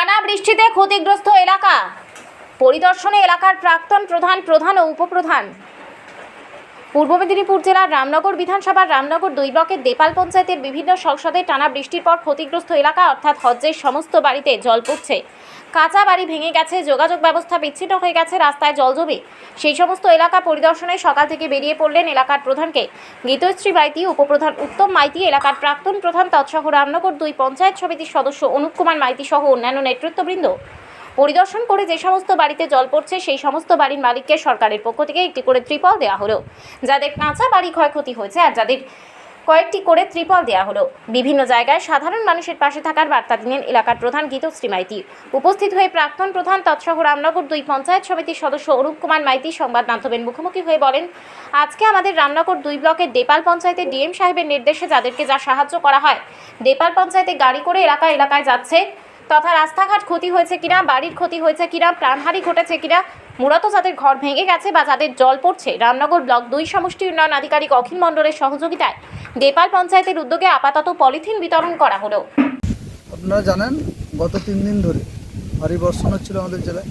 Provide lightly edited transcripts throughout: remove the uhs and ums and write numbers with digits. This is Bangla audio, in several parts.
টানা বৃষ্টিতে ক্ষতিগ্রস্ত এলাকা পরিদর্শনে এলাকার প্রাক্তন প্রধান ও উপপ্রধান। পূর্ব মেদিনীপুর জেলার রামনগর বিধানসভার রামনগর 2 ব্লকের দেপাল পঞ্চায়েতের বিভিন্ন সংসদে টানা বৃষ্টির পর ক্ষতিগ্রস্ত এলাকা অর্থাৎ হজ্জের সমস্ত বাড়িতে জল পড়ছে। কাঁচা বাড়ি ভেঙে গেছে, যোগাযোগ ব্যবস্থা বিচ্ছিন্ন হয়ে গেছে, রাস্তায় জল জমে। সেই সমস্ত এলাকা পরিদর্শনে সকাল থেকে বেরিয়ে পড়লেন এলাকার প্রধানকে গীতশ্রী মাইতি, উপপ্রধান উত্তম মাইতি, এলাকার প্রাক্তন প্রধান তৎসহ রামনগর 2 পঞ্চায়েত সমিতির সদস্য অনুপ কুমার মাইতি সহ অন্যান্য নেতৃত্ববৃন্দ। পরিদর্শন করে যে সমস্ত বাড়িতে জল পড়ছে সেই সমস্ত বাড়ির মালিককে সরকারের পক্ষ থেকে একটি করে ত্রিপল দেওয়া হলো। যাদের কাঁচা বাড়ি ক্ষয়ক্ষতি হয়েছে আর যাদের কয়েকটি করে ত্রিপল দেওয়া হলো। বিভিন্ন জায়গায় সাধারণ মানুষের পাশে থাকার বার্তা দিলেন এলাকার প্রধান গীতশ্রী মাইতি। উপস্থিত হয়ে প্রাক্তন প্রধান তৎসহ রামনগর 2 পঞ্চায়েত সমিতির সদস্য অনুপ কুমার মাইতি সংবাদ মাধ্যমের মুখোমুখি হয়ে বলেন, আজকে আমাদের রামনগর 2 ব্লকের দেপাল পঞ্চায়েতের ডিএম সাহেবের নির্দেশে যাদেরকে যা সাহায্য করা হয়, দেপাল পঞ্চায়েতে গাড়ি করে এলাকায় যাচ্ছে, তথা রাস্তাঘাট ক্ষতি হয়েছে কিনা, বাড়ির ক্ষতি হয়েছে কিনা, প্রাণহানি ঘটেছে কিনা, মূলত যাদের ঘর ভেঙে গেছে বা যাদের জল পড়ছে, রামনগর ব্লক 2 সমষ্টি উন্নয়ন আধিকারিক অখিল মণ্ডলের সহযোগিতায় দেপাল পঞ্চায়েতের উদ্যোগে আপাতত পলিথিন বিতরণ করা হলো। আপনারা জানেন গত 3 দিন ধরে ভারী বর্ষণ হচ্ছিল আমাদের জেলায়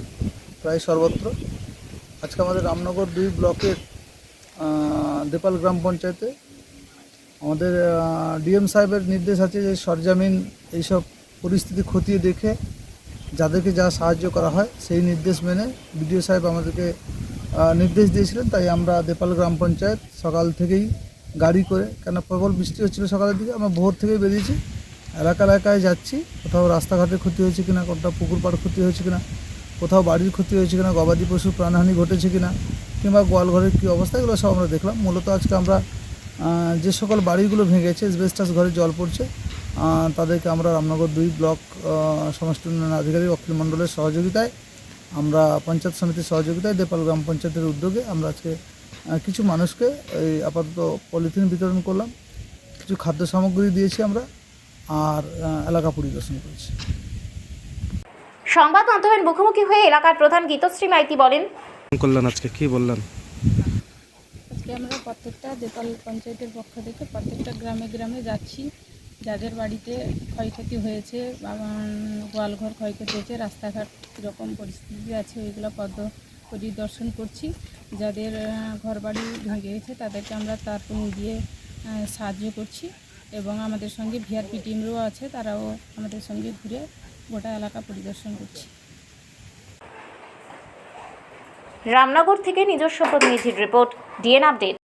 প্রায় সর্বত্র। আজকে আমাদের রামনগর 2 ব্লকের দেপাল গ্রাম পঞ্চায়েতে আমাদের ডিএম সাহেবের নির্দেশ আছে যে সরজমিন এইসব পরিস্থিতি খতিয়ে দেখে যাদেরকে যা সাহায্য করা হয় সেই নির্দেশ মেনে বিডিও সাহেব আমাদেরকে নির্দেশ দিয়েছিলেন। তাই আমরা দেপাল গ্রাম পঞ্চায়েত সকাল থেকেই গাড়ি করে, কেন প্রবল বৃষ্টি হচ্ছিলো সকালের দিকে, আমরা ভোর থেকেই বেরিয়েছি, এলাকায় যাচ্ছি। কোথাও রাস্তাঘাটের ক্ষতি হয়েছে কিনা, কোথাও পুকুর পাড় ক্ষতি হয়েছে কিনা, কোথাও বাড়ির ক্ষতি হয়েছে কিনা, গবাদি পশুর প্রাণহানি ঘটেছে কিনা, কিংবা গোয়ালঘরের কী অবস্থা, এগুলো সব আমরা দেখলাম। মূলত আজকে আমরা যে সকল বাড়িগুলো ভেঙেছে, এসবেস্টাস ঘরে জল পড়ছে, তাদেরকে আমরা রামনগর 2 ব্লক সমষ্টি উন্নয়ন আধিকারিক অখিল মণ্ডলের সহযোগিতায়, আমরা পঞ্চায়েত সমিতির সহযোগিতায়, দেপাল গ্রাম পঞ্চায়েতের উদ্যোগে আমরা আজকে কিছু মানুষকে এই আপাতত পলিথিন বিতরণ করলাম, কিছু খাদ্য সামগ্রী দিয়েছি আমরা, আর এলাকা পরিদর্শন করেছি। সংবাদ মাধ্যমের মুখোমুখি হয়ে এলাকার প্রধান গীতশ্রী মাইতি বলেন, আজকে কি বললেন? আজকে আমরা প্রত্যেকটা দেপাল পঞ্চায়েতের পক্ষ থেকে প্রত্যেকটা গ্রামে যাচ্ছি, যাদের বাড়িতে ক্ষয়ক্ষতি হয়েছে, গোয়ালঘর ক্ষয়ক্ষতি হয়েছে, রাস্তাঘাট কীরকম পরিস্থিতি আছে ওইগুলো পরিদর্শন করছি। যাদের ঘর বাড়ি ভেঙে গেছে তাদেরকে আমরা তারপর দিয়ে সাহায্য করছি এবং আমাদের সঙ্গে ভিআরপি টিমরাও আছে, তারাও আমাদের সঙ্গে ঘুরে গোটা এলাকা পরিদর্শন করছি। রামনগর থেকে নিজস্ব প্রতিনিধির রিপোর্ট, ডিএন আপডেট।